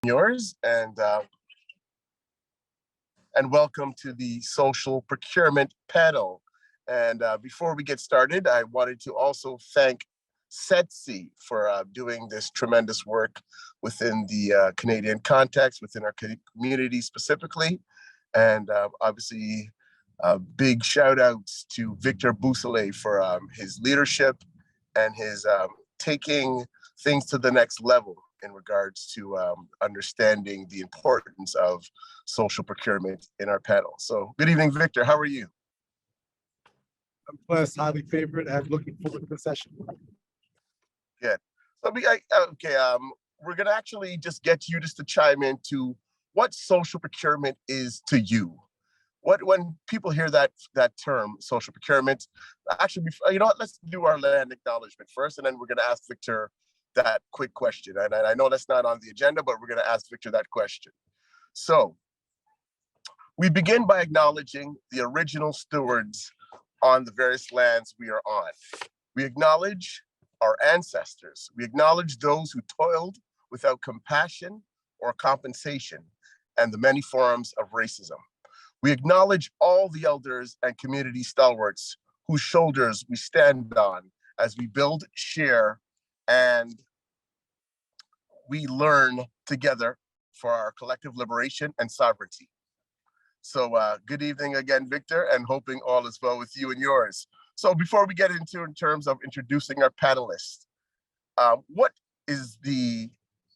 yours, and welcome to the social procurement panel. And before we get started, I wanted to also thank Setsi for doing this tremendous work within the Canadian context, within our community specifically. And obviously, big shout outs to Victor Bousselet for his leadership and his taking things to the next level in regards to understanding the importance of social procurement in our panel. So good evening, Victor. How are you? I'm blessed, highly favored, and looking forward to the session. Good. So we're gonna actually just get you just to chime into what social procurement is to you. When people hear that term, social procurement, actually, you know what? Let's do our land acknowledgement first, and then we're gonna ask Victor that quick question. And I know that's not on the agenda, but we're going to ask Victor that question. So we begin by acknowledging the original stewards on the various lands we are on. We acknowledge our ancestors. We acknowledge those who toiled without compassion or compensation and the many forms of racism. We acknowledge all the elders and community stalwarts whose shoulders we stand on as we build, share, and we learn together for our collective liberation and sovereignty. So good evening again, Victor, and hoping all is well with you and yours. So before we get into in terms of introducing our panelists, what is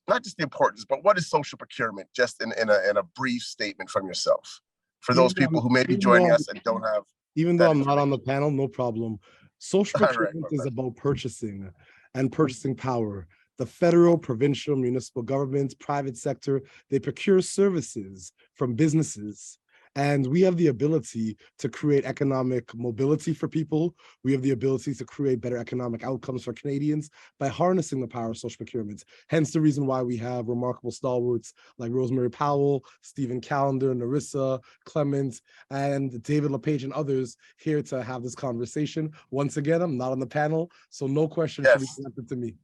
not just the importance, but what is social procurement, just in a brief statement from yourself, for those people who may be joining us and don't have. Even though I'm not on the panel, no problem. Social procurement is about purchasing and purchasing power. The federal, provincial, municipal governments, private sector, they procure services from businesses. And we have the ability to create economic mobility for people. We have the ability to create better economic outcomes for Canadians by harnessing the power of social procurement. Hence the reason why we have remarkable stalwarts like Rosemary Powell, Stephen Callender, Narissa, Clement, and David LePage and others here to have this conversation. Once again, I'm not on the panel, so no question should be presented to me.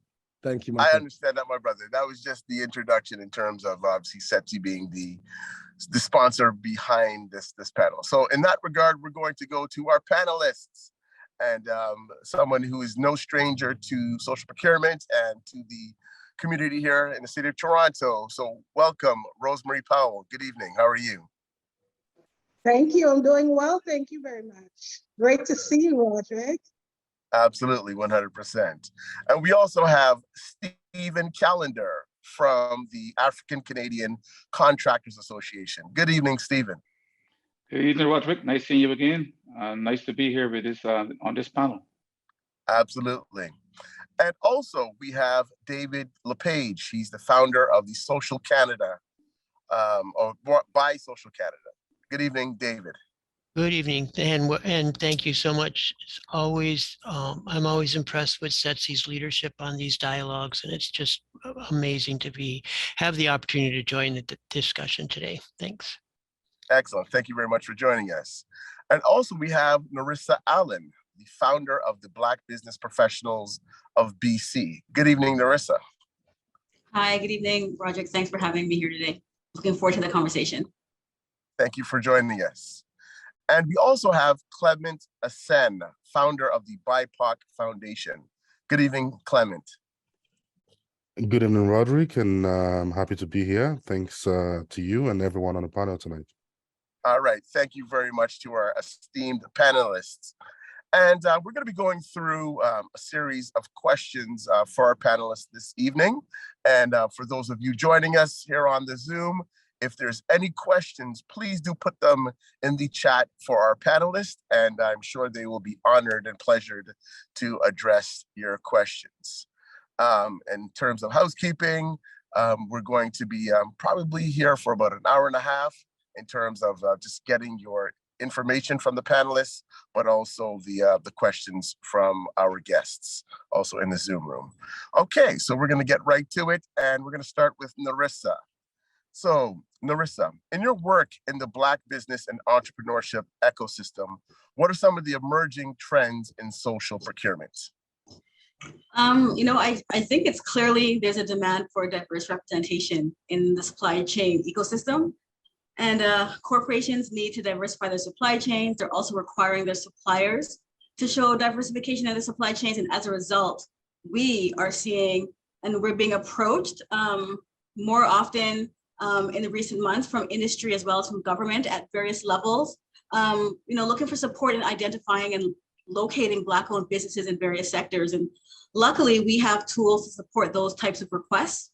Thank you, my friend. I understand that, my brother. That was just the introduction in terms of obviously Setsi being the sponsor behind this panel. So in that regard, we're going to go to our panelists, and someone who is no stranger to social procurement and to the community here in the city of Toronto. So welcome, Rosemary Powell. Good evening. How are you? Thank you. I'm doing well. Thank you very much. Great to see you, Roderick. Absolutely, 100%. And we also have Stephen Callender from the African Canadian Contractors Association. Good evening, Stephen. Good evening, Roderick. Nice seeing you again. Nice to be here with this on this panel. Absolutely. And also we have David LePage. He's the founder of the Social Canada, or by Social Canada. Good evening, David. Good evening, and thank you so much. As always, I'm always impressed with Setsi's leadership on these dialogues, and it's just amazing to have the opportunity to join the discussion today. Thanks. Excellent. Thank you very much for joining us. And also we have Narissa Allen, the founder of the Black Business Professionals of BC. Good evening, Narissa. Hi, good evening, Roderick. Thanks for having me here today. Looking forward to the conversation. Thank you for joining us. And we also have Clement Asen, founder of the BIPOC Foundation. Good evening, Clement. Good evening, Roderick, and I'm happy to be here. Thanks to you and everyone on the panel tonight. All right, thank you very much to our esteemed panelists. And we're going to be going through a series of questions for our panelists this evening. And for those of you joining us here on the Zoom, if there's any questions, please do put them in the chat for our panelists, and I'm sure they will be honored and pleasured to address your questions. In terms of housekeeping, we're going to be probably here for about an hour and a half in terms of just getting your information from the panelists, but also the questions from our guests, also in the Zoom room. Okay, so we're going to get right to it, and we're going to start with Narissa. So, Narissa, in your work in the Black business and entrepreneurship ecosystem, what are some of the emerging trends in social procurement? I think it's clearly there's a demand for diverse representation in the supply chain ecosystem. And corporations need to diversify their supply chains. They're also requiring their suppliers to show diversification in the supply chains. And as a result, we are seeing, and we're being approached more often in the recent months from industry as well as from government at various levels, looking for support in identifying and locating Black-owned businesses in various sectors. And luckily, we have tools to support those types of requests.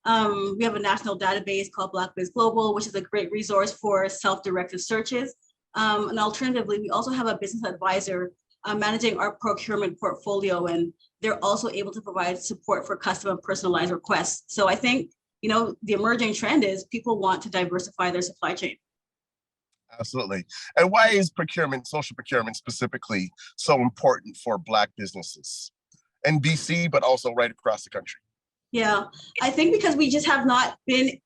We have a national database called Black Biz Global, which is a great resource for self-directed searches. And alternatively, we also have a business advisor managing our procurement portfolio, and they're also able to provide support for custom and personalized requests. So I think, the emerging trend is people want to diversify their supply chain. Absolutely. And why is procurement, social procurement specifically, so important for Black businesses in BC, but also right across the country? Yeah, I think because we just have not been,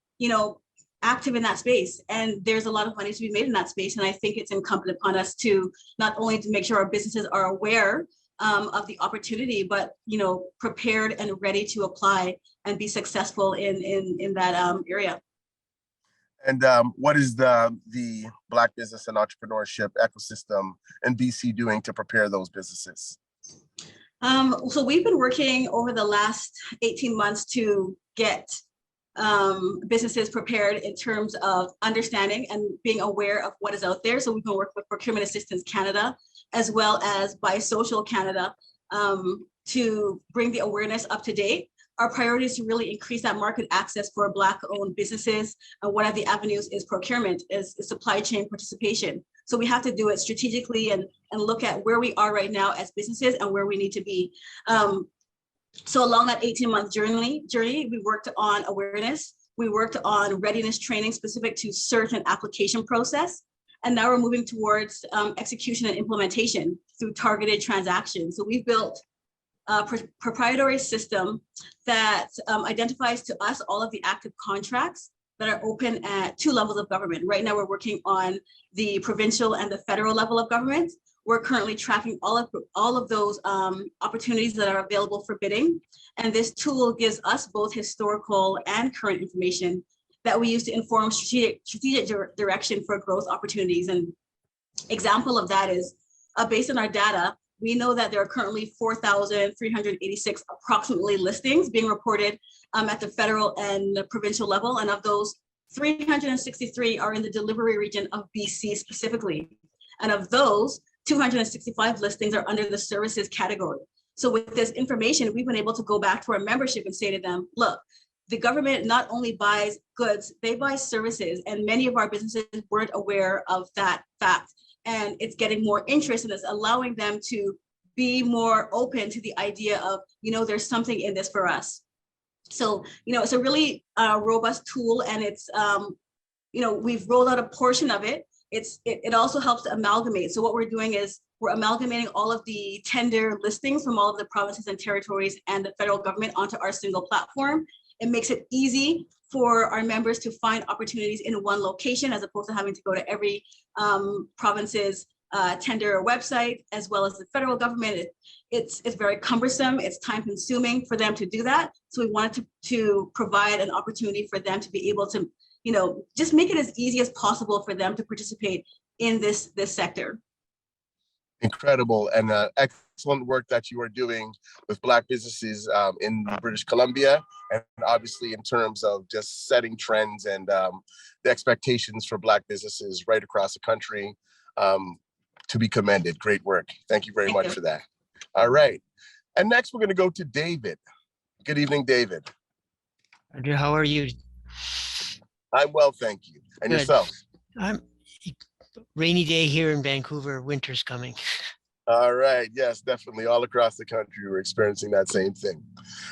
active in that space, and there's a lot of money to be made in that space. And I think it's incumbent upon us to not only to make sure our businesses are aware of the opportunity, but prepared and ready to apply and be successful in that area. And what is the Black business and entrepreneurship ecosystem in BC doing to prepare those businesses? So we've been working over the last 18 months to get businesses prepared in terms of understanding and being aware of what is out there. So we've been working with Procurement Assistance Canada, as well as Buy Social Canada, to bring the awareness up to date. Our priority is to really increase that market access for Black-owned businesses. And one of the avenues is procurement, is supply chain participation. So we have to do it strategically and look at where we are right now as businesses and where we need to be. So along that 18-month journey, we worked on awareness. We worked on readiness training specific to search and application process. And now we're moving towards execution and implementation through targeted transactions. So we've built a proprietary system that identifies to us all of the active contracts that are open at 2 levels of government. Right now, we're working on the provincial and the federal level of government. We're currently tracking all of those opportunities that are available for bidding. And this tool gives us both historical and current information that we use to inform strategic direction for growth opportunities. And example of that is based on our data, we know that there are currently 4,386 approximately listings being reported at the federal and the provincial level. And of those, 363 are in the delivery region of BC specifically. And of those, 265 listings are under the services category. So with this information, we've been able to go back to our membership and say to them, look, the government not only buys goods, they buy services. And many of our businesses weren't aware of that fact. And it's getting more interest, and it's allowing them to be more open to the idea of, there's something in this for us. So, it's a really robust tool, and it's, we've rolled out a portion of it. It also helps to amalgamate. So what we're doing is we're amalgamating all of the tender listings from all of the provinces and territories and the federal government onto our single platform. It makes it easy for our members to find opportunities in one location, as opposed to having to go to every province's tender website, as well as the federal government. It's very cumbersome. It's time consuming for them to do that. So we wanted to provide an opportunity for them to be able to, just make it as easy as possible for them to participate in this sector. Incredible, and excellent work that you are doing with Black businesses in British Columbia, and obviously in terms of just setting trends and the expectations for Black businesses right across the country, to be commended. Great work. Thank you very much for that. All right, and next we're going to go to David. Good evening, David. How are you? I'm well, thank you. And Good. yourself? Rainy day here in Vancouver. Winter's coming. All right. Yes, definitely. All across the country, we're experiencing that same thing.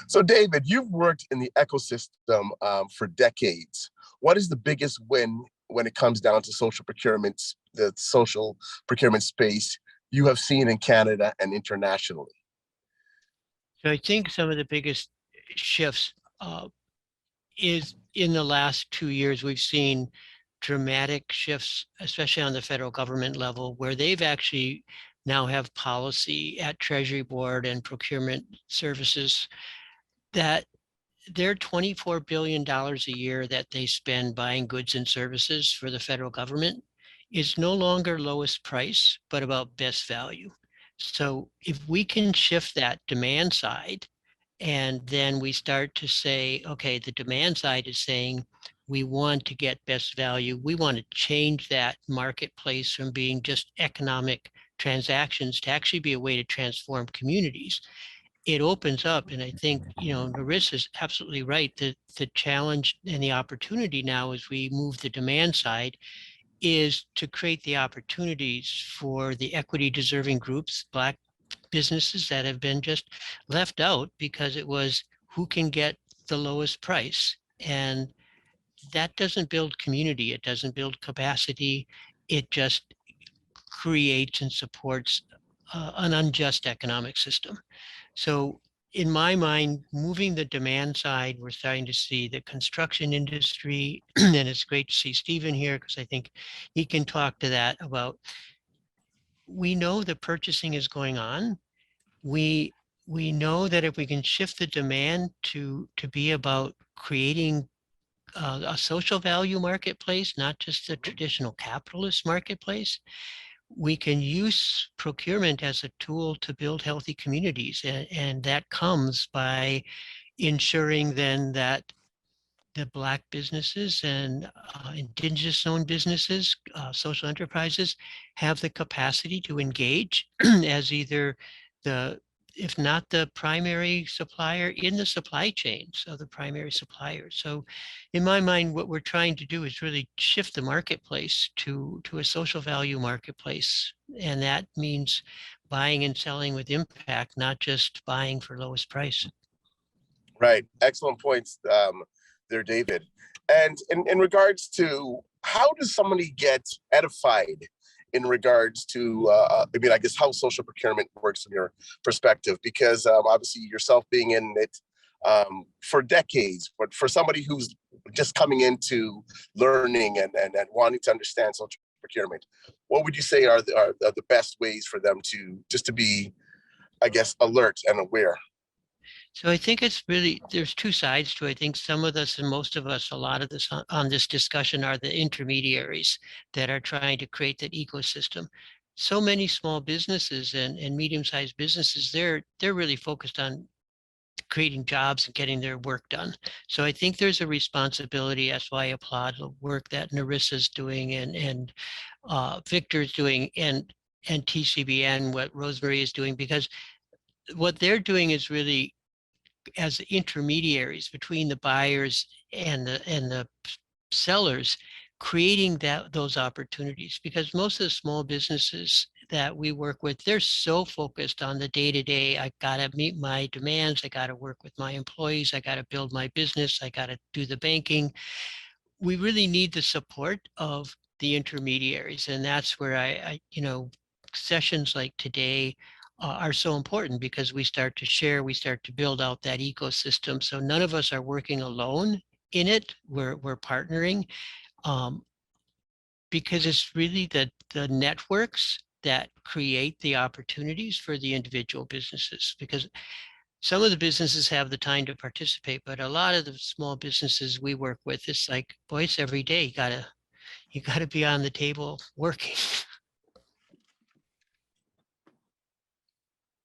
So, David, you've worked in the ecosystem for decades. What is the biggest win when it comes down to social procurement, the social procurement space you have seen in Canada and internationally? So I think some of the biggest shifts is in the last 2 years, we've seen dramatic shifts, especially on the federal government level, where they've actually now have policy at Treasury Board and procurement services that their $24 billion a year that they spend buying goods and services for the federal government is no longer lowest price, but about best value. So if we can shift that demand side, and then we start to say, okay, the demand side is saying, we want to get best value. We want to change that marketplace from being just economic transactions to actually be a way to transform communities. It opens up, and I think, Narissa's absolutely right. The challenge and the opportunity now as we move the demand side is to create the opportunities for the equity deserving groups, Black businesses that have been just left out because it was who can get the lowest price. And that doesn't build community. It doesn't build capacity. It just creates and supports an unjust economic system. So in my mind, moving the demand side, we're starting to see the construction industry, and it's great to see Stephen here because I think he can talk to that about, we know the purchasing is going on. We know that if we can shift the demand to be about creating a social value marketplace, not just a traditional capitalist marketplace, we can use procurement as a tool to build healthy communities. And that comes by ensuring then that the Black businesses and Indigenous owned businesses, social enterprises have the capacity to engage as either if not the primary supplier, in the supply chain, so the primary supplier. So in my mind, what we're trying to do is really shift the marketplace to a social value marketplace. And that means buying and selling with impact, not just buying for lowest price. Right. Excellent points there, David. And in regards to how does somebody get edified in regards to, I guess how social procurement works from your perspective, because obviously yourself being in it for decades, but for somebody who's just coming into learning and wanting to understand social procurement, what would you say are the best ways for them to be, I guess, alert and aware? So I think it's really, there's two sides to it. I think some of us and most of us, a lot of this on this discussion are the intermediaries that are trying to create that ecosystem. So many small businesses and medium-sized businesses, they're really focused on creating jobs and getting their work done. So I think there's a responsibility. That's why I applaud the work that Narissa's doing and Victor's doing and TCBN, what Rosemary is doing, because what they're doing is really, as intermediaries between the buyers and the sellers, creating those opportunities. Because most of the small businesses that we work with, they're so focused on the day-to-day. I gotta meet my demands. I gotta work with my employees. I gotta build my business. I gotta do the banking. We really need the support of the intermediaries, and that's where I sessions like today are so important, because we start to share, we start to build out that ecosystem. So none of us are working alone in it. We're partnering, because it's really the networks that create the opportunities for the individual businesses. Because some of the businesses have the time to participate, but a lot of the small businesses we work with, it's like, boy, it's every day. You gotta be on the table working.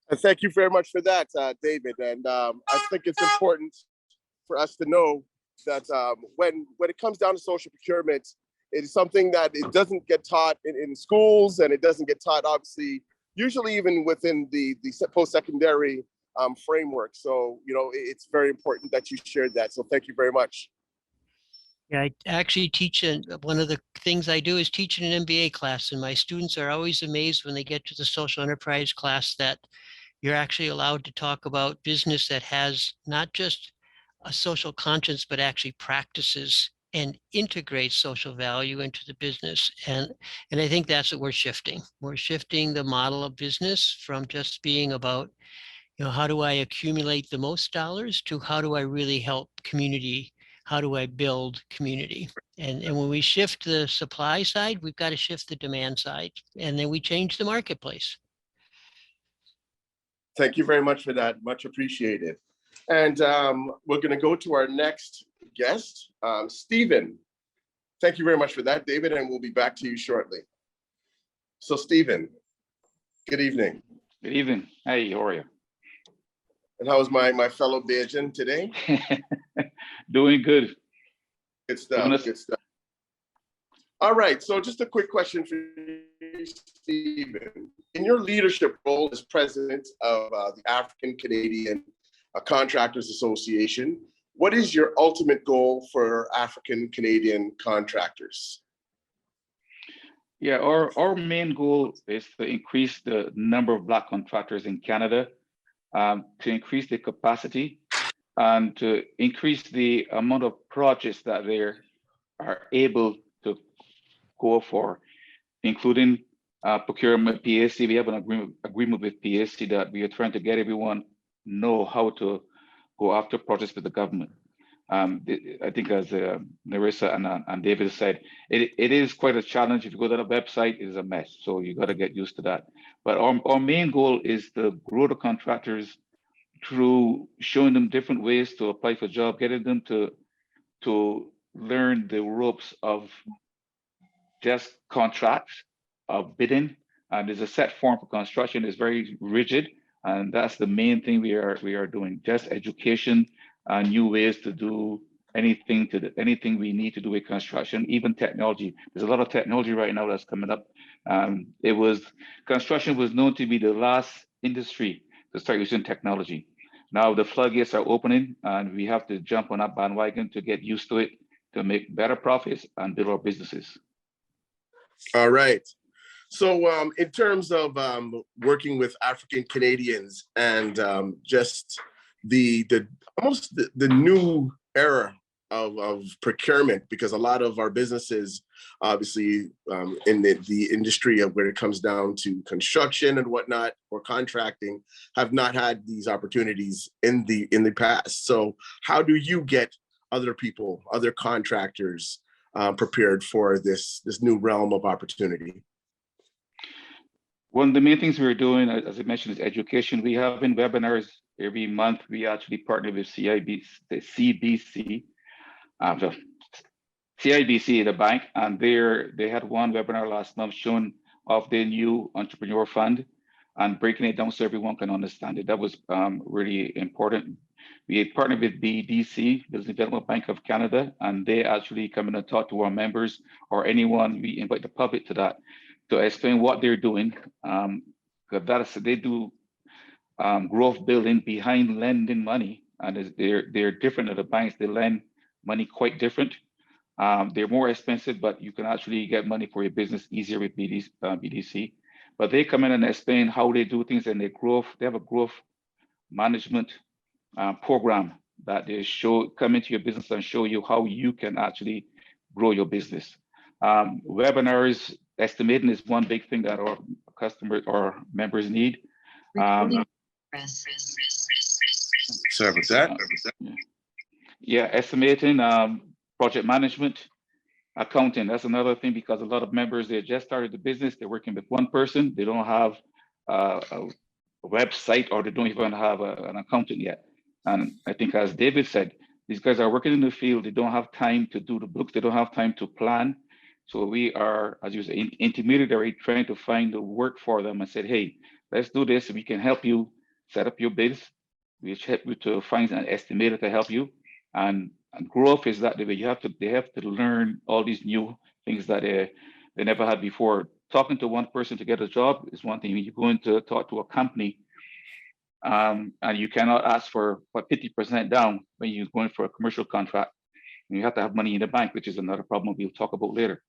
And thank you very much for that, David. And I think it's important for us to know that when it comes down to social procurement, it is something that it doesn't get taught in schools, and it doesn't get taught, obviously, usually even within the post-secondary framework. So, it's very important that you shared that. So thank you very much. Yeah, I actually teach, one of the things I do is teach in an MBA class, and my students are always amazed when they get to the social enterprise class that you're actually allowed to talk about business that has not just a social conscience, but actually practices and integrates social value into the business. And I think that's what we're shifting. We're shifting the model of business from just being about, how do I accumulate the most dollars, to how do I really help community? How do I build community? And when we shift the supply side, we've got to shift the demand side, and then we change the marketplace. Thank you very much for that. Much appreciated. And we're going to go to our next guest, Stephen. Thank you very much for that, David, and we'll be back to you shortly. So, Stephen, good evening. Good evening. Hey, how are you? And how is my fellow Bajan today? Doing good. Good stuff. Good stuff. All right. So, just a quick question for you, Stephen. In your leadership role as president of the African Canadian Contractors Association, what is your ultimate goal for African Canadian contractors? Yeah, our main goal is to increase the number of Black contractors in Canada, to increase the capacity, and to increase the amount of projects that they are able to go for, including procurement, PAC. We have an agreement with PAC that we are trying to get everyone know how to go after projects with the government. I think as Narissa and David said, it is quite a challenge. If you go to the website, it is a mess. So you got to get used to that. But our main goal is to grow the contractors through showing them different ways to apply for a job, getting them to learn the ropes of just contracts, of bidding. And there's a set form for construction. It's very rigid. And that's the main thing we are doing, just education and new ways to do anything we need to do with construction, even technology. There's a lot of technology right now that's coming up. Construction was known to be the last industry to start using technology. Now the floodgates are opening and we have to jump on that bandwagon to get used to it, to make better profits and build our businesses. All right. So in terms of working with African Canadians and just the new era of procurement, because a lot of our businesses, obviously in the industry of where it comes down to construction and whatnot, or contracting, have not had these opportunities in the past. So how do you get other people, other contractors prepared for this new realm of opportunity? One of the main things we're doing, as I mentioned, is education. We have in webinars every month. We actually partner with CIBC, the bank, and they had one webinar last month showing off their new entrepreneur fund and breaking it down so everyone can understand it. That was really important. We partnered with BDC, Business Development Bank of Canada, and they actually come in and talk to our members or anyone. We invite the public to that, to explain what they're doing. They do growth building behind lending money, and they're different than the banks. They lend money quite different. They're more expensive, but you can actually get money for your business easier with BDC. But they come in and explain how they do things, and they have a growth management program that they come into your business and show you how you can actually grow your business. Webinars, estimating is one big thing that our customers or members need. Sorry about that. Yeah, estimating, project management, accounting. That's another thing, because a lot of members, they just started the business. They're working with one person. They don't have a website, or they don't even have an accountant yet. And I think, as David said, these guys are working in the field. They don't have time to do the books. They don't have time to plan. So we are, as you say, intermediary, trying to find the work for them and said, hey, let's do this. We can help you set up your bids. We help you to find an estimator to help you. And growth is that the way they have to learn all these new things that they never had before. Talking to one person to get a job is one thing. When you're going to talk to a company, and you cannot ask for 50% down when you're going for a commercial contract. You have to have money in the bank, which is another problem we'll talk about later.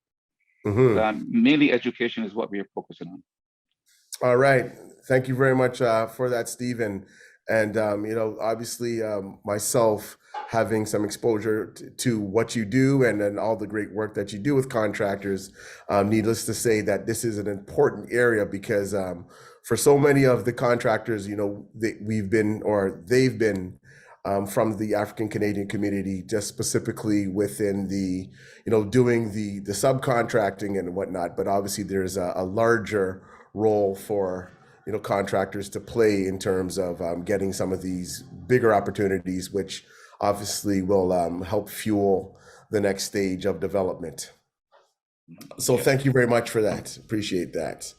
Mm-hmm. Mainly education is what we are focusing on. All right. Thank you very much for that, Stephen. And, obviously myself having some exposure to what you do and then all the great work that you do with contractors, needless to say that this is an important area, because for so many of the contractors, they've been from the African Canadian community, just specifically within the, doing the subcontracting and whatnot. But obviously there's a larger role for contractors to play in terms of getting some of these bigger opportunities, which obviously will help fuel the next stage of development. So thank you very much for that. Appreciate that.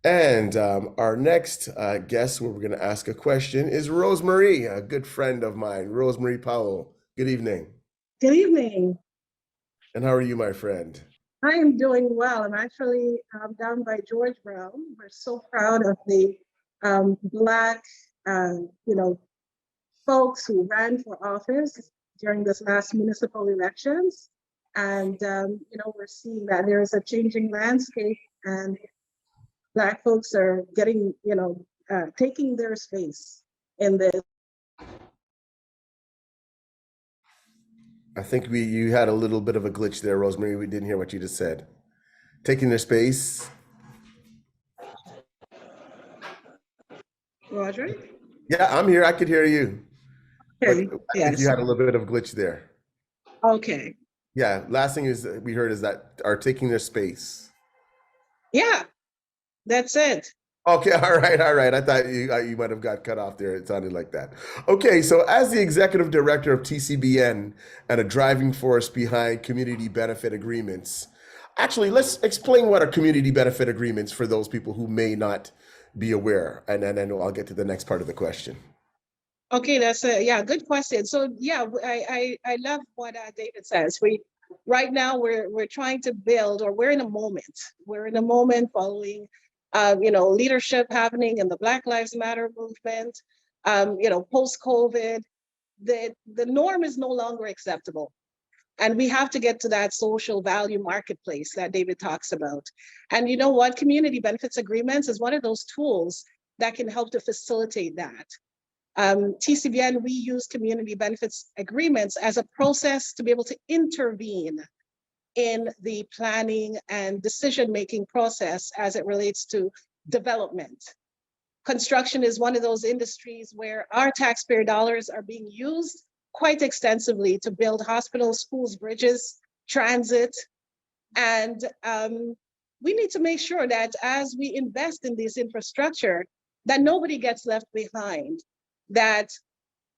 And our next guest, where we're going to ask a question, is Rosemary, a good friend of mine, Rosemary Powell. Good evening. Good evening. And how are you, my friend? I am doing well. I'm actually down by George Brown. We're so proud of the Black, folks who ran for office during this last municipal elections. And, we're seeing that there is a changing landscape, and Black folks are getting, taking their space in this. I think you had a little bit of a glitch there, Rosemary. We didn't hear what you just said. Taking their space. Roderick? Yeah, I'm here. I could hear you. Okay. But I think you had a little bit of a glitch there. Okay. Yeah. Last thing we heard is that are taking their space. Yeah, that's it. Okay, all right. I thought you might have got cut off there. It sounded like that. Okay, so as the executive director of TCBN and a driving force behind community benefit agreements, actually, let's explain what are community benefit agreements for those people who may not be aware, and then I'll get to the next part of the question. Okay, that's good question. So yeah, I love what David says. Right now we're trying to build, or we're in a moment. We're in a moment following leadership happening in the Black Lives Matter movement, post-COVID. The norm is no longer acceptable. And we have to get to that social value marketplace that David talks about. And you know what? Community benefits agreements is one of those tools that can help to facilitate that. TCBN, we use community benefits agreements as a process to be able to intervene in the planning and decision-making process as it relates to development. Construction is one of those industries where our taxpayer dollars are being used quite extensively to build hospitals, schools, bridges, transit. And we need to make sure that as we invest in this infrastructure, that nobody gets left behind, that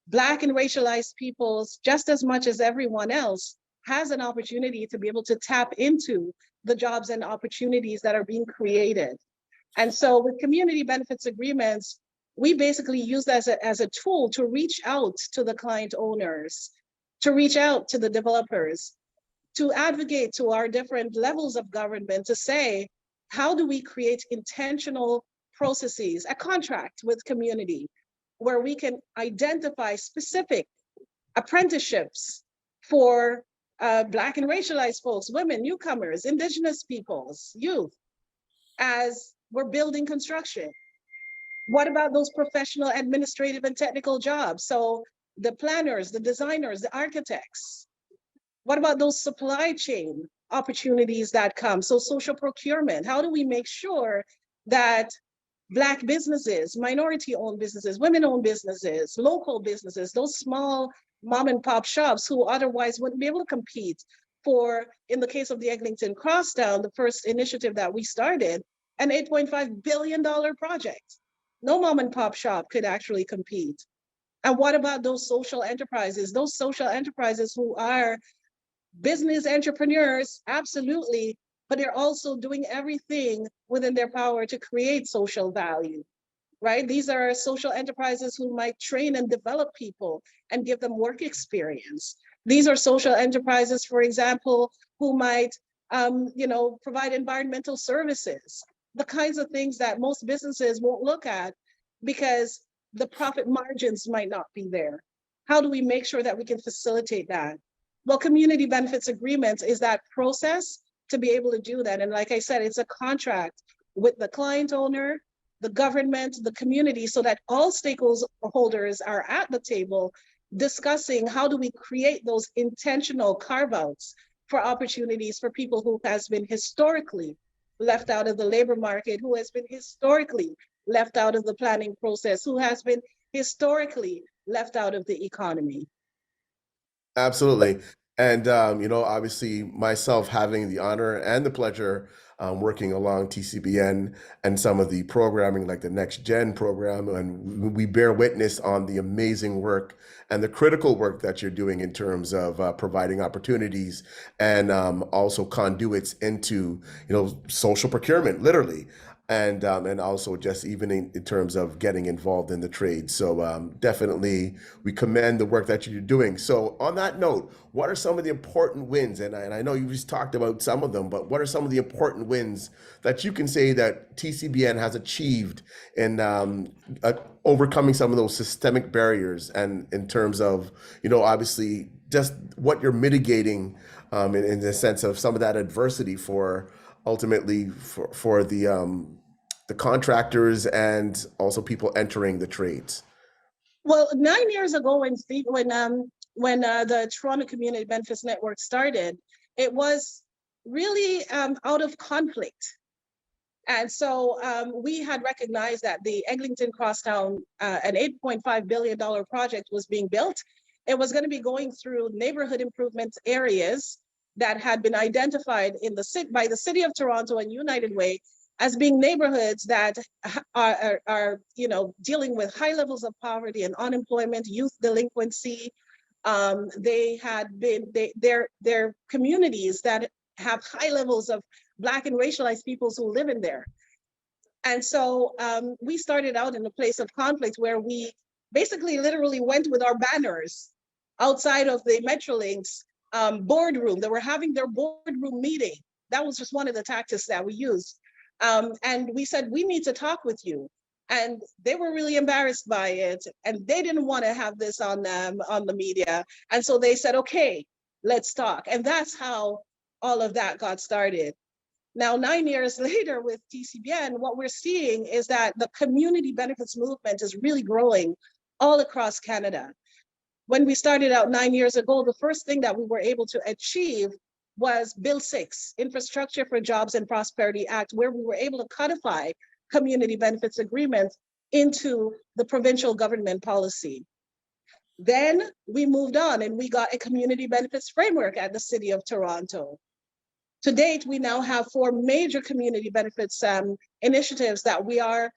Black and racialized peoples, just as much as everyone else, has an opportunity to be able to tap into the jobs and opportunities that are being created. And so with community benefits agreements, we basically use that as a tool to reach out to the client owners, to reach out to the developers, to advocate to our different levels of government to say, how do we create intentional processes, a contract with community, where we can identify specific apprenticeships for Black and racialized folks, women, newcomers, Indigenous peoples, youth, as we're building construction. What about those professional, administrative, and technical jobs? So the planners, the designers, the architects. What about those supply chain opportunities that come? So social procurement, how do we make sure that Black businesses, minority-owned businesses, women-owned businesses, local businesses, those small mom and pop shops who otherwise wouldn't be able to compete for, in the case of the Eglinton Crosstown, the first initiative that we started, an $8.5 billion project. No mom and pop shop could actually compete. And what about those social enterprises? Those social enterprises who are business entrepreneurs, absolutely, but they're also doing everything within their power to create social value, right? These are social enterprises who might train and develop people and give them work experience. These are social enterprises, for example, who might provide environmental services, the kinds of things that most businesses won't look at because the profit margins might not be there. How do we make sure that we can facilitate that? Well, community benefits agreements is that process to be able to do that. And like I said, it's a contract with the client owner, the government, the community, so that all stakeholders are at the table discussing how do we create those intentional carve-outs for opportunities for people who has been historically left out of the labor market, who has been historically left out of the planning process, who has been historically left out of the economy. Absolutely. And obviously myself having the honor and the pleasure working along TCBN and some of the programming like the Next Gen program, and we bear witness on the amazing work and the critical work that you're doing in terms of providing opportunities and also conduits into social procurement, literally. And also just even in terms of getting involved in the trade. So definitely we commend the work that you're doing. So on that note, what are some of the important wins? And I know you just talked about some of them, but what are some of the important wins that you can say that TCBN has achieved in overcoming some of those systemic barriers, and in terms of, obviously just what you're mitigating in the sense of some of that adversity for ultimately for the contractors and also people entering the trades? Well, 9 years ago, when the Toronto Community Benefits Network started, it was really out of conflict. And so we had recognized that the Eglinton Crosstown, an $8.5 billion project was being built. It was going to be going through neighborhood improvement areas that had been identified by the City of Toronto and United Way as being neighborhoods that are dealing with high levels of poverty and unemployment, youth delinquency. They're communities that have high levels of Black and racialized peoples who live in there. And so we started out in a place of conflict where we basically literally went with our banners outside of the Metrolinx boardroom. They were having their boardroom meeting. That was just one of the tactics that we used. And we said, we need to talk with you. And they were really embarrassed by it. And they didn't want to have this on the media. And so they said, okay, let's talk. And that's how all of that got started. Now, 9 years later with TCBN, what we're seeing is that the community benefits movement is really growing all across Canada. When we started out 9 years ago, the first thing that we were able to achieve was Bill 6, Infrastructure for Jobs and Prosperity Act, where we were able to codify community benefits agreements into the provincial government policy. Then we moved on and we got a community benefits framework at the City of Toronto. To date, we now have 4 major community benefits initiatives that we are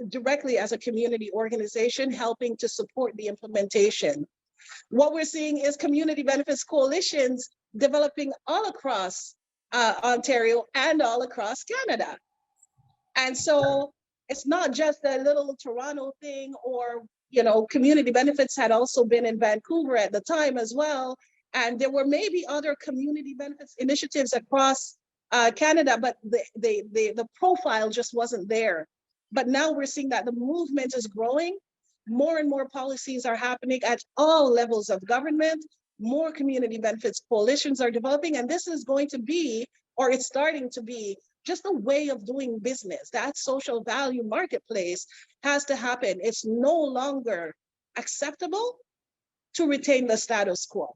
directly as a community organization helping to support the implementation. What we're seeing is community benefits coalitions developing all across Ontario and all across Canada. And so it's not just a little Toronto thing, or, community benefits had also been in Vancouver at the time as well. And there were maybe other community benefits initiatives across Canada, but the profile just wasn't there. But now we're seeing that the movement is growing. More and more policies are happening at all levels of government. More community benefits coalitions are developing, and this is going to be, or it's starting to be, just a way of doing business. That social value marketplace has to happen. It's no longer acceptable to retain the status quo.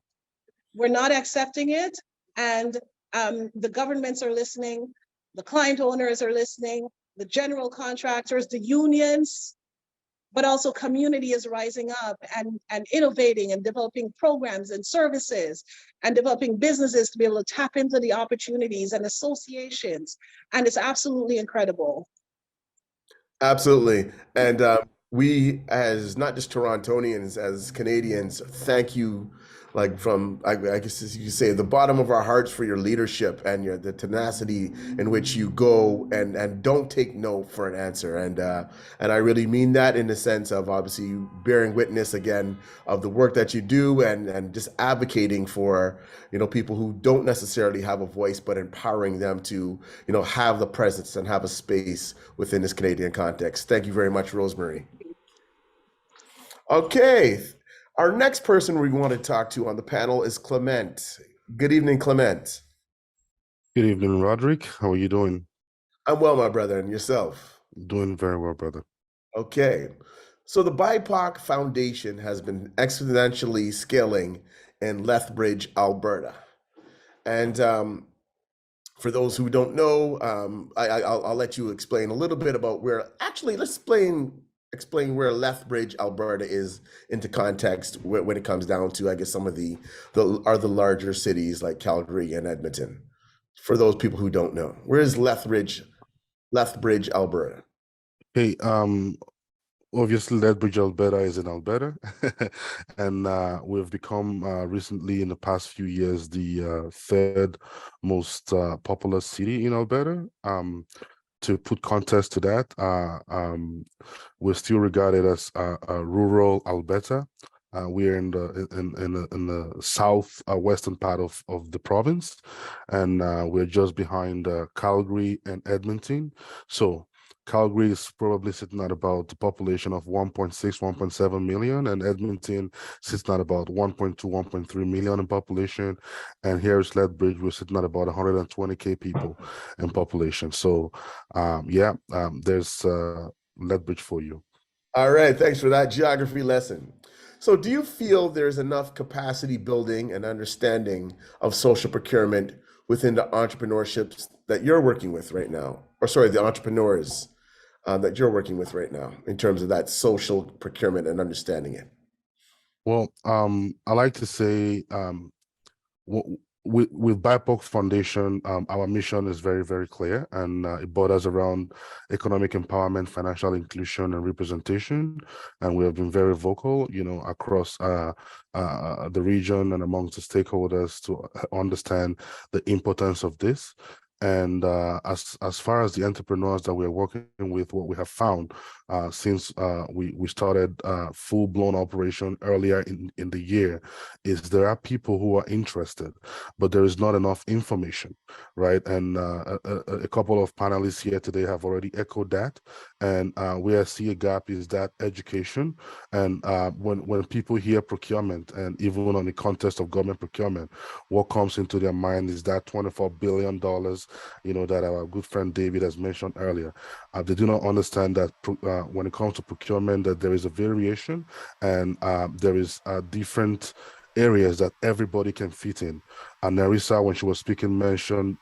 We're not accepting it, and the governments are listening, the client owners are listening, the general contractors, the unions, but also community is rising up and innovating and developing programs and services and developing businesses to be able to tap into the opportunities and associations. And it's absolutely incredible. Absolutely. And we, as not just Torontonians, as Canadians, thank you, like from, I guess as you say, the bottom of our hearts for your leadership and the tenacity in which you go and don't take no for an answer. And I really mean that in the sense of obviously you bearing witness again of the work that you do and just advocating for, people who don't necessarily have a voice, but empowering them to, have the presence and have a space within this Canadian context. Thank you very much, Rosemary. Okay. Our next person we want to talk to on the panel is Clement. Good evening, Clement. Good evening, Roderick. How are you doing? I'm well, my brother, and yourself? Doing very well, brother. Okay. So the BIPOC Foundation has been exponentially scaling in Lethbridge, Alberta. And for those who don't know, I'll let you explain a little bit about where, actually, let's explain explain where Lethbridge, Alberta is into context when it comes down to, I guess, some of the larger cities like Calgary and Edmonton. For those people who don't know, where is Lethbridge, Alberta? Hey, obviously, Lethbridge, Alberta is in Alberta, and we've become recently, in the past few years, the third most populous city in Alberta. To put context to that, we're still regarded as rural Alberta. We're in the south western part of the province, and we're just behind Calgary and Edmonton. So Calgary is probably sitting at about the population of 1.6, 1.7 million, and Edmonton sits at about 1.2, 1.3 million in population. And here is Lethbridge, we're sitting at about 120K people in population. So there's Lethbridge for you. All right, thanks for that geography lesson. So do you feel there's enough capacity building and understanding of social procurement within the entrepreneurships that you're working with right now? Or sorry, the entrepreneurs that you're working with right now in terms of that social procurement and understanding it? Well, I like to say with BIPOC Foundation, our mission is very, very clear, and it borders around economic empowerment, financial inclusion, and representation. And we have been very vocal, across the region and amongst the stakeholders to understand the importance of this. And as far as the entrepreneurs that we're working with, what we have found since we started full-blown operation earlier in the year is there are people who are interested, but there is not enough information, right? And a couple of panelists here today have already echoed that. And where I see a gap is that education. And when people hear procurement, and even on the context of government procurement, what comes into their mind is that $24 billion, that our good friend David has mentioned earlier. They do not understand that when it comes to procurement, that there is a variation, and there is different areas that everybody can fit in. And Narissa, when she was speaking, mentioned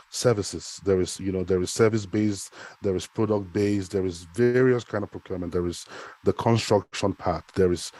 services. There is service-based, there is product-based, there is various kind of procurement. There is the construction part. There is,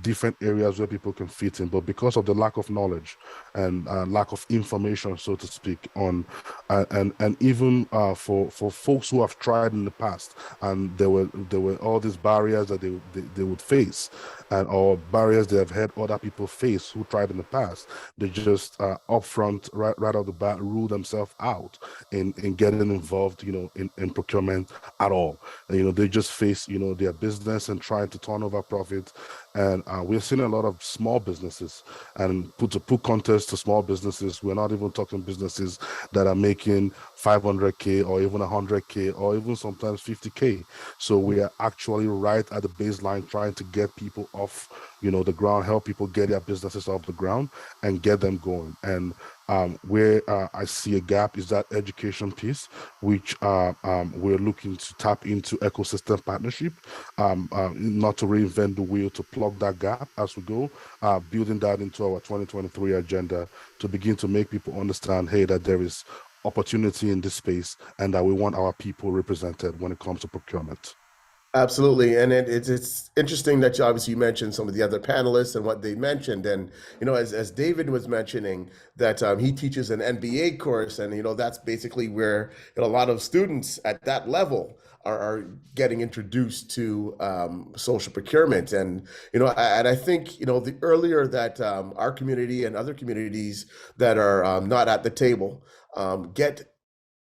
different areas where people can fit in. But because of the lack of knowledge and lack of information, so to speak, on and even for folks who have tried in the past, and there were all these barriers that they would face, or barriers they have had other people face who tried in the past. They just upfront, right out the bat, rule themselves out in getting involved, in procurement at all. They just face, their business and trying to turn over profits. And we're seeing a lot of small businesses, and to put context to small businesses, we're not even talking businesses that are making 500K or even 100K or even sometimes 50K. So we are actually right at the baseline, trying to get people off, the ground, help people get their businesses off the ground and get them going. And where I see a gap is that education piece, which we're looking to tap into ecosystem partnership, not to reinvent the wheel, to plug that gap as we go, building that into our 2023 agenda to begin to make people understand, hey, that there is opportunity in this space and that we want our people represented when it comes to procurement. Absolutely, and it's interesting that you mentioned some of the other panelists and what they mentioned, and as David was mentioning that he teaches an MBA course, and that's basically where a lot of students at that level are getting introduced to social procurement, and I think the earlier that our community and other communities that are not at the table get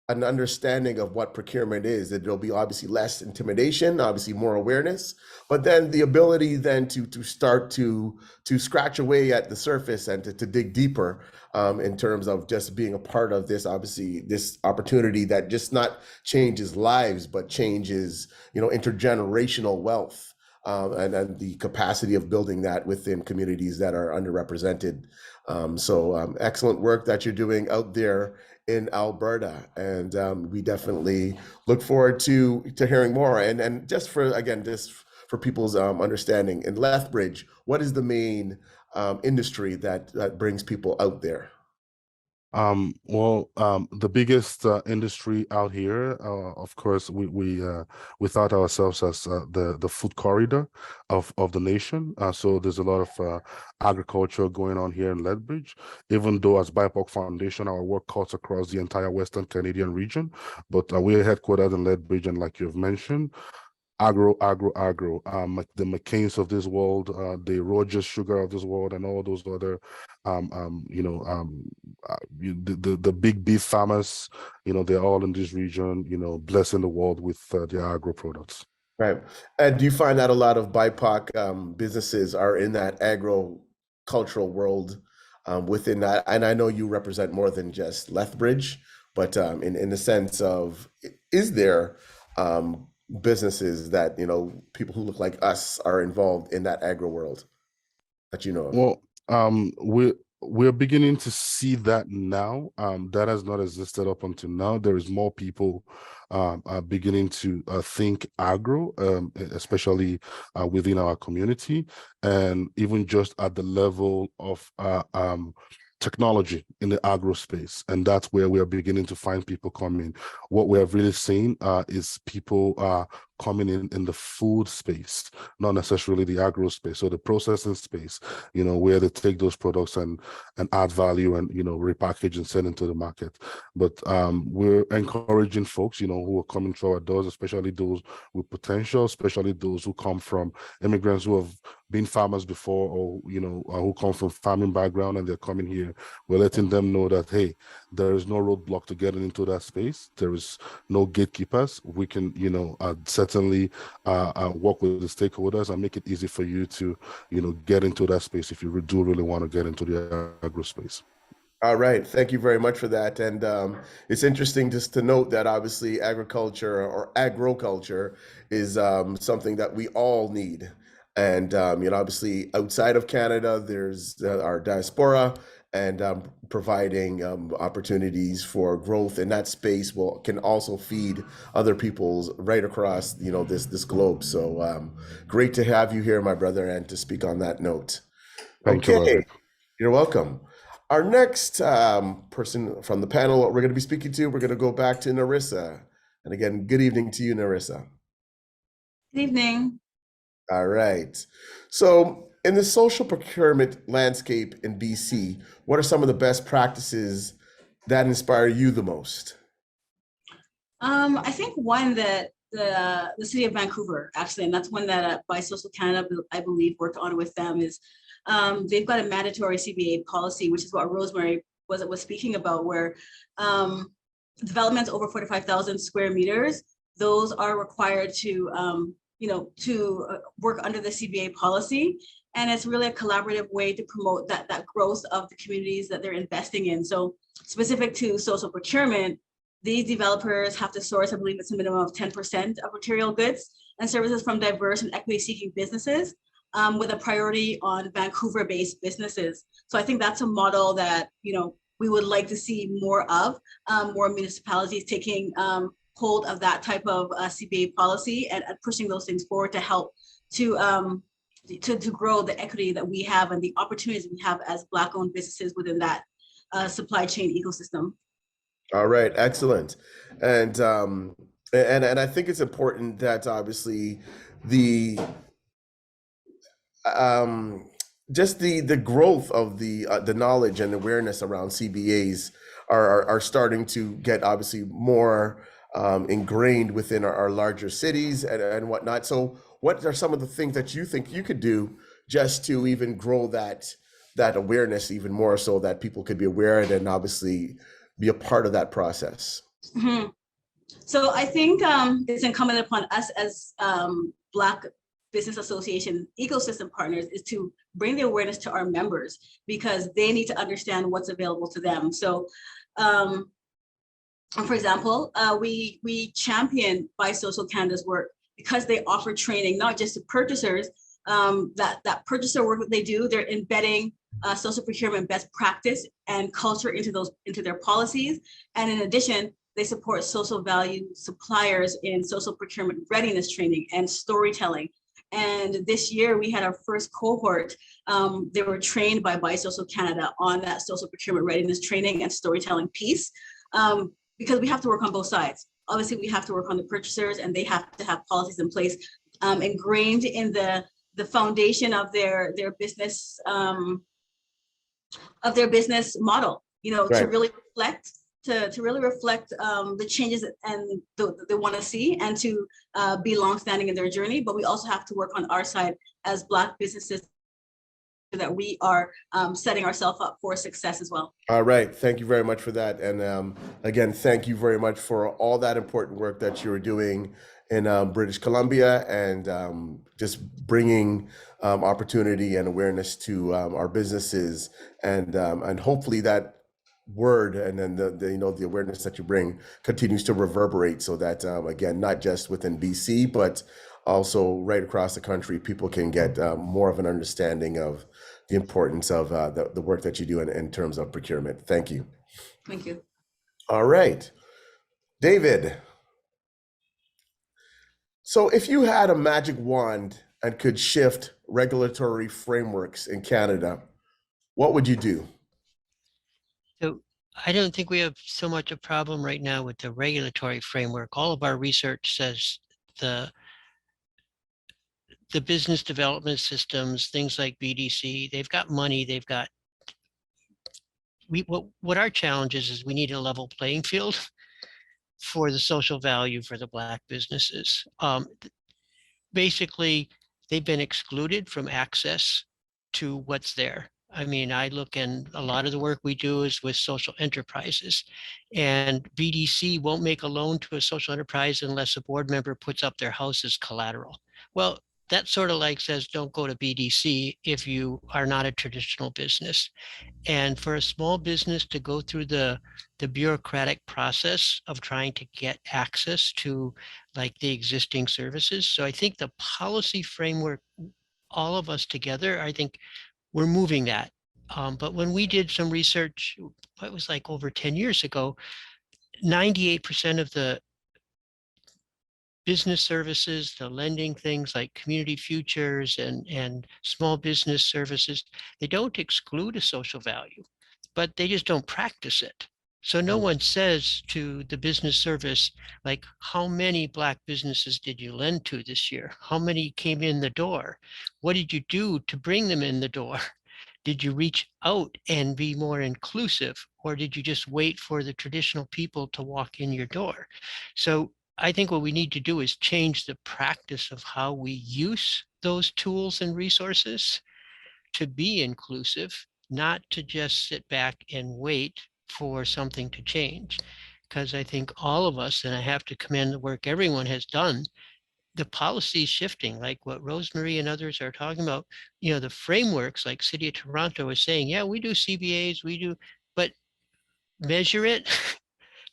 an understanding of what procurement is, that there'll be obviously less intimidation, obviously more awareness, but then the ability then to start to scratch away at the surface and to dig deeper in terms of just being a part of this, obviously this opportunity that just not changes lives, but changes, intergenerational wealth. And the capacity of building that within communities that are underrepresented. So excellent work that you're doing out there in Alberta, and we definitely look forward to hearing more. And just for people's understanding, in Lethbridge, what is the main industry that brings people out there? The biggest industry out here, of course, we thought ourselves as the food corridor of the nation. So there's a lot of agriculture going on here in Lethbridge. Even though as BIPOC Foundation, our work cuts across the entire Western Canadian region, but we're headquartered in Lethbridge, and like you've mentioned, agro, the McCains of this world, the Rogers Sugar of this world, and all those other, the big beef farmers, they're all in this region, blessing the world with their agro products. Right. And do you find that a lot of BIPOC businesses are in that agricultural world within that? And I know you represent more than just Lethbridge, but in the sense of, is there businesses that, people who look like us are involved in that agro world that you know of? Well, we're beginning to see that now. That has not existed up until now. There is more people beginning to think agro, especially within our community, and even just at the level of technology in the agro space. And that's where we are beginning to find people coming. What we have really seen is people coming in the food space, not necessarily the agro space. So the processing space, where they take those products and add value and, repackage and send into the market. But we're encouraging folks, who are coming through our doors, especially those with potential, especially those who come from immigrants who have been farmers before, or, who come from farming background and they're coming here. We're letting them know that, hey, there is no roadblock to getting into that space. There is no gatekeepers. We can, certainly work with the stakeholders and make it easy for you to, get into that space if you do really want to get into the agro space. All right. Thank you very much for that. And it's interesting just to note that obviously agriculture or agroculture is something that we all need. And, obviously outside of Canada, there's our diaspora, and providing opportunities for growth in that space can also feed other people's right across, this globe. So great to have you here, my brother, and to speak on that note. Thank you. You're welcome. Our next person from the panel, what we're going to be speaking to, we're going to go back to Narissa. And again, good evening to you, Narissa. Good evening. All right. So in the social procurement landscape in BC, what are some of the best practices that inspire you the most? I think one that the city of Vancouver, actually, and that's one that by Social Canada, I believe, worked on with them, is they've got a mandatory CBA policy, which is what Rosemary was speaking about, where developments over 45,000 square meters, those are required to work under the CBA policy. And it's really a collaborative way to promote that growth of the communities that they're investing in. So specific to social procurement, these developers have to source, I believe it's a minimum of 10% of material goods and services from diverse and equity-seeking businesses, with a priority on Vancouver-based businesses. So I think that's a model that we would like to see more of, more municipalities taking hold of that type of CBA policy and pushing those things forward to help to grow the equity that we have and the opportunities we have as Black-owned businesses within that supply chain ecosystem. All right, excellent. And I think it's important that obviously the just the growth of the knowledge and awareness around CBAs are starting to get obviously more ingrained within our larger cities and whatnot. So what are some of the things that you think you could do just to even grow that awareness even more, so that people could be aware and obviously be a part of that process? Mm-hmm. So I think it's incumbent upon us as Black Business Association ecosystem partners is to bring the awareness to our members, because they need to understand what's available to them. So for example, we champion by Social Canada's work because they offer training, not just to purchasers, that purchaser work that they do, they're embedding social procurement best practice and culture into their policies. And in addition, they support social value suppliers in social procurement readiness training and storytelling. And this year we had our first cohort. They were trained by Social Canada on that social procurement readiness training and storytelling piece, because we have to work on both sides. Obviously, we have to work on the purchasers, and they have to have policies in place, ingrained in the foundation of their business model. Right. To really reflect. To really reflect the changes and they want to see, and to be longstanding in their journey. But we also have to work on our side as Black businesses, so that we are setting ourselves up for success as well. All right, thank you very much for that. And again, thank you very much for all that important work that you were doing in British Columbia, and just bringing opportunity and awareness to our businesses, and hopefully that word, and then the awareness that you bring continues to reverberate, so that again, not just within BC, but also right across the country, people can get more of an understanding of the importance of the work that you do in terms of procurement. Thank you. Thank you. All right, David. So if you had a magic wand and could shift regulatory frameworks in Canada, what would you do? So I don't think we have so much a problem right now with the regulatory framework. All of our research says the business development systems, things like BDC, they've got money, they've got, what our challenge is we need a level playing field for the social value for the Black businesses. Basically, they've been excluded from access to what's there. I mean, I look, and a lot of the work we do is with social enterprises, and BDC won't make a loan to a social enterprise unless a board member puts up their house as collateral. Well, that sort of like says, don't go to BDC if you are not a traditional business. And for a small business to go through the bureaucratic process of trying to get access to like the existing services. So I think the policy framework, all of us together, I think we're moving that. But when we did some research, it was like over 10 years ago, 98% of the business services, the lending things like community futures and small business services, they don't exclude a social value, but they just don't practice it. So no one says to the business service, like, how many Black businesses did you lend to this year? How many came in the door? What did you do to bring them in the door? Did you reach out and be more inclusive, or did you just wait for the traditional people to walk in your door? So I think what we need to do is change the practice of how we use those tools and resources to be inclusive, not to just sit back and wait for something to change. Because I think all of us, and I have to commend the work everyone has done, the policy is shifting, like what Rosemary and others are talking about. The frameworks, like City of Toronto is saying, yeah, we do CBAs, we do, but measure it,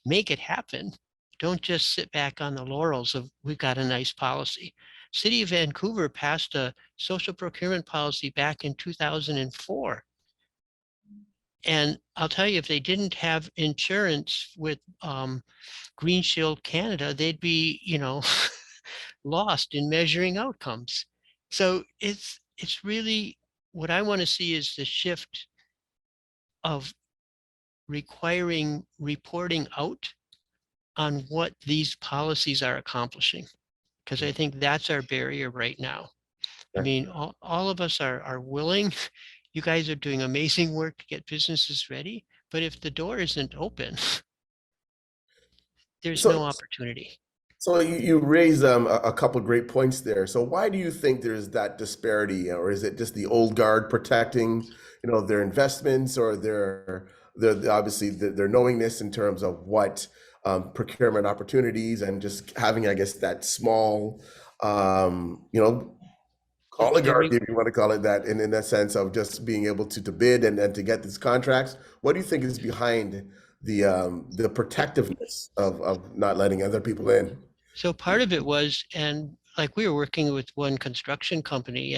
make it happen. Don't just sit back on the laurels of we've got a nice policy. City of Vancouver passed a social procurement policy back in 2004. And I'll tell you, if they didn't have insurance with Green Shield Canada, they'd be, lost in measuring outcomes. So it's really, what I want to see is the shift of requiring reporting out on what these policies are accomplishing, because I think that's our barrier right now. I mean, all of us are willing. You guys are doing amazing work to get businesses ready, but if the door isn't open, there's no opportunity. So you raised a couple of great points there. So why do you think there's that disparity, or is it just the old guard protecting, their investments, or their obviously their knowingness in terms of what procurement opportunities, and just having, I guess, that small, oligarchy, if you want to call it that, in that sense of just being able to bid and to get these contracts? What do you think is behind the protectiveness of not letting other people in? So part of it was, and like we were working with one construction company,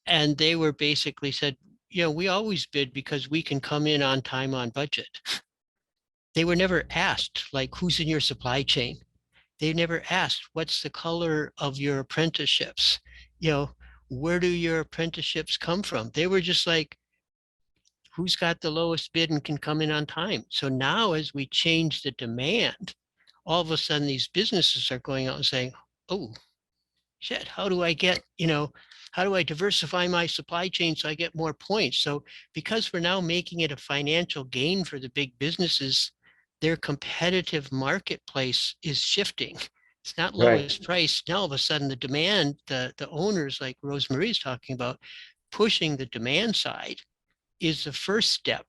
and they were basically said, we always bid because we can come in on time, on budget. They were never asked, like, who's in your supply chain? They never asked, what's the color of your apprenticeships? where do your apprenticeships come from? They were just like, who's got the lowest bid and can come in on time? So now as we change the demand, all of a sudden these businesses are going out and saying, oh, shit, how do I get, how do I diversify my supply chain so I get more points? So because we're now making it a financial gain for the big businesses, their competitive marketplace is shifting. It's not lowest price. Now all of a sudden the demand, the owners like Rosemary's talking about, pushing the demand side is the first step